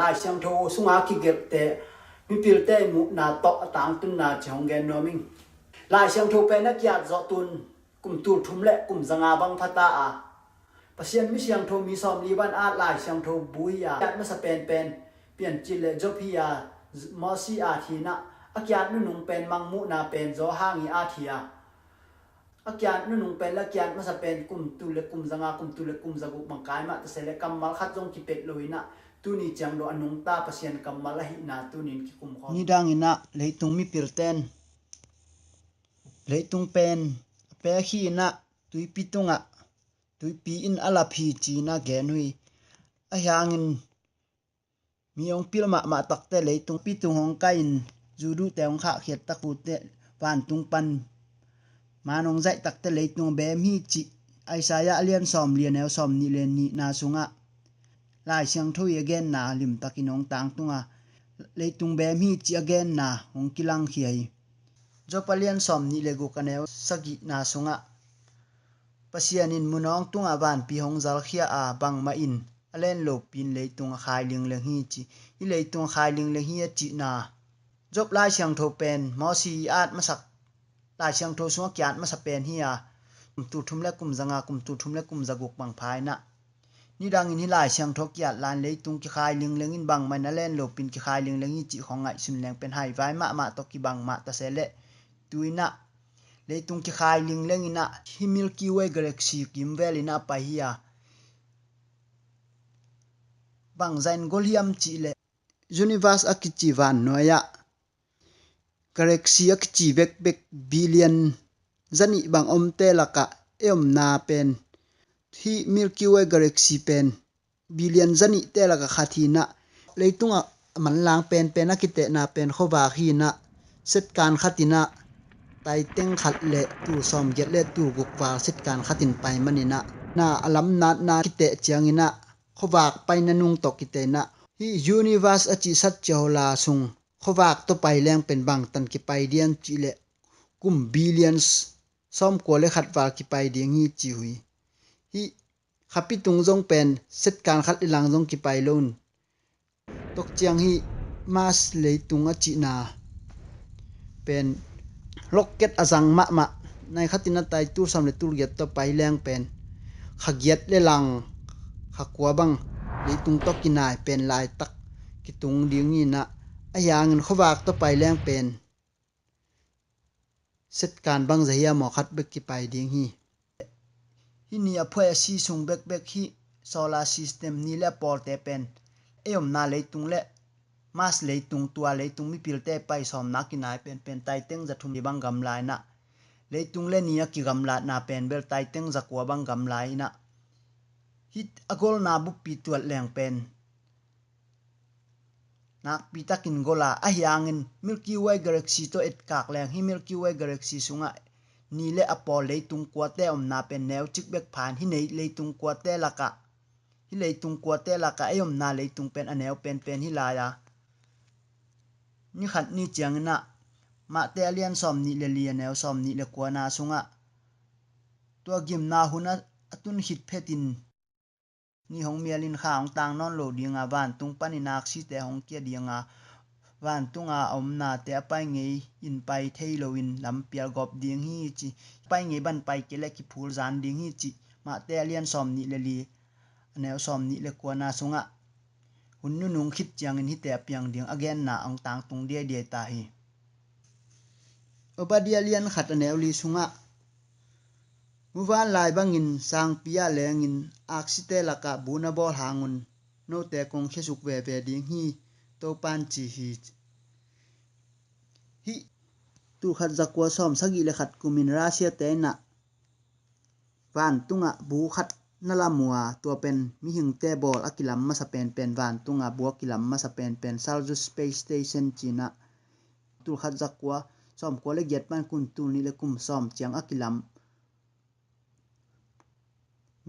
lai siang tho sunga ki gel te mi pil te mu na to tang tun na chong gen noming lai siang tho pe na kya zo tun kum tu thum le kum zanga bang phata a pasien mi siang tho mi som li ban a lai siang tho buia kat ma sa pen pian chi le jo phia mo si a thi na akyat nu nung pen mang mu na pen zo hangi a thia akyat nu nung pen la kyat ma sa pen kum tu le kum zanga kum tu le kum zagu bang kai ma ta se le kam mal khat jong ki pek loina tu ni chang do anung ta pasien kam mal hi na tu nin ki kum kho ni dang ina leitung mi pirten leitung pen pe hi na tui pitunga tui pi in ala phi chi na gen hui a hyangin miong pil ma takte leitung pitung hong kain judu teong kha khiat taku te van tung pan manong zai takte leitung be mi chi aisaya alian som lian el som ni len ni na sunga lai siang thui again na lim takinong tang tunga leitung be mi chi again na hong kilang khiai jopalian som ni legu kaneu sagi na sunga pasianin munong tunga van pi hong zal khia a bang ma in alen lo pin leitung khai ling le hi chi i leitung khai ling le hi chi na job lai siang tho pen mo si at masak lai siang tho suang kyat masa pen hi a tu thum le kum zanga kum tu thum le kum zaguk bang phai na ni dang in hi lai siang tho kyat lan leitung ki khai ling leng in bang man alen lo pin ki khai ling leng hi chi khongai sun leng pen hai vai ma to ki bang ma ta se le tuina leitung ki khai ling leng ina hi milky way galaxy kim vel ina pa hi a bang zain goliam chi le universe akichi van noya galaxy akichi bek billion zani bang om te laka em na pen hi milky way galaxy pen billion zani te laka khathina leitunga man lang pen akite na pen khowa hi na set kan khatina tai teng khat le tu som get le tu gukwa set kan khatin pai manina na alam na kite chiangina khowak painanung to kite na hi universe achi sat chola sung khowak to pai leng pen bang tan ki pai dian chi le kum billions som ko le khat wa ki pai ding hi chi hui hi khapi tung jong pen set kan khat ilang jong ki pai lon tok chiang hi mas le tung achi na pen rocket azang ma nai khatina tai tur sam le tur get to pai leng pen khagiat le lang khakwa bang leitung to kinai pen lai tak kitung ding ni na ayang khowak to pai leng pen set kan bang zahia mo khat bek ki pai ding hi ni aphoi si sung bek hi solar system ni le por te pen eom na leitung le mas leitung tua leitung mi pilte pai som na kinai pen tai teng zathum ni bang gam lai na leitung le ni ki gam la na pen bel tai teng zakwa bang gam lai na hit agol na bu pi tuat leng pen nak pi takin gola a hyangin milky way galaxy to et kak leng hi milky way galaxy sunga ni le apol leitung kwate om na pen neu chik bek phan hi nei leitung kwate laka hi leitung kwate laka ayom na leitung pen aneu pen hi la ya ni khat ni chiang na ma te alian som ni le lian neu som ni le kwa na sunga to gim na huna atun hit phetin ni hong mialin kha ong tang non lo dinga van tung paninak si te hong kia dinga van tunga omna te apai ngei in pai theiloin lampial gop ding hi chi pai ngei ban pai kele ki phul zan ding hi chi ma te alian som ni le li aneu som ni le kwana sunga hunnu nung khit chiang in hi te apiang ding again na ong tang tung dia ta hi obadi alian khat aneu li sunga muwan lai bangin sang pia lengin aksite laka buna bol hangun no te kong khesuk ve ding hi to pan chi hi tu khat zakwa som sagi le khat kumin rasia te na van tunga bu khat nalamua to pen mi hing te bol akilam ma sa pen van tunga bu akilam ma sa pen Soyuz space station china tu khat zakwa som ko le get pan kun tu ni le kum som chiang akilam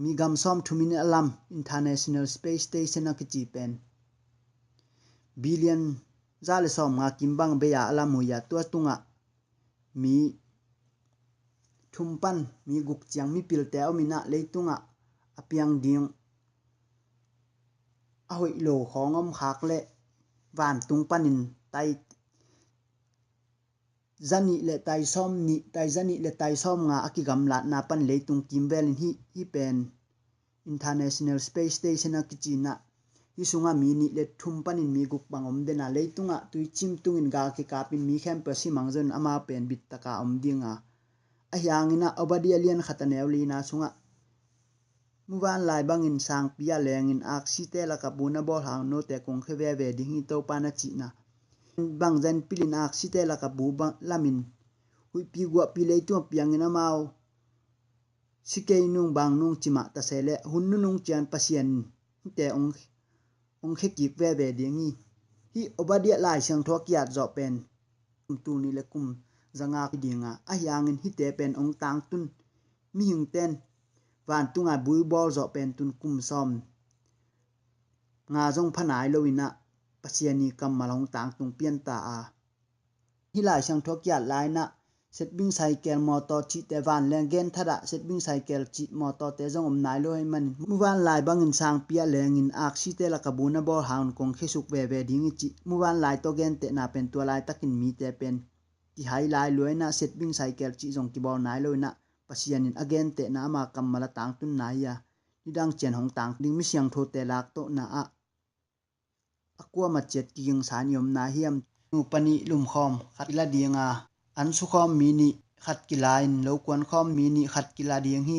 mi gam som thumin alam international space station akichi pen billion zale som nga kimbang be ya alamu ya to tunga mi thumpan mi guk chiang mi pilte omina leitunga apiang ding a hoi lo khongom khak le van tung panin tai zani le tai som ni tai zani le tai som nga akigam lat na pan le tung kimvel hi pen International Space Station a kichina hi sunga mi ni le thum panin mi guk bangom dena leitunga tui chim tungin ga ki kapin mi campus si mangzon ama pen bit taka om dinga a hyangina obadi alien khatanewli na sunga muwan lai bangin sang pia lengin aksite la kapuna bol haw no te kong kheve ve ding hi to pana china bang jan pilin aksite la kapu bang lamin hui pi gwa pi le tu piangina mau sikei nung bang nung chima ta sele hunnu nung chian pasien te ong kheki ve ve ding hi obadi lai sang thok ya zo pen tu ni le kum zanga ki dinga a hyangin hi te pen ong tang tun mi hing ten van tunga bui bol zo pen tun kum som nga jong phanai loina pasiani kam malong tang tung pian ta a hilai sang thokia laina setbing cycle motor chi te van leng gen thada setbing cycle chi motor te jong om nai loi man muwan lai bangin sang pia lengin aksi te la kabuna bor haun kong khesuk ve ve ding chi muwan lai to gen te na pen to lai takin mi te pen ki hai lai loina setbing cycle chi jong ki bor nai loina pasianin again te na ma kammala tang tun na ya nidang chen hong tang ding mi siang tho te lak to na a akwa ma chet ki ging san yom na hiam nu pani lum khom khatila dinga an su khom mini khat kilain lo kwan khom mini khat kila ding hi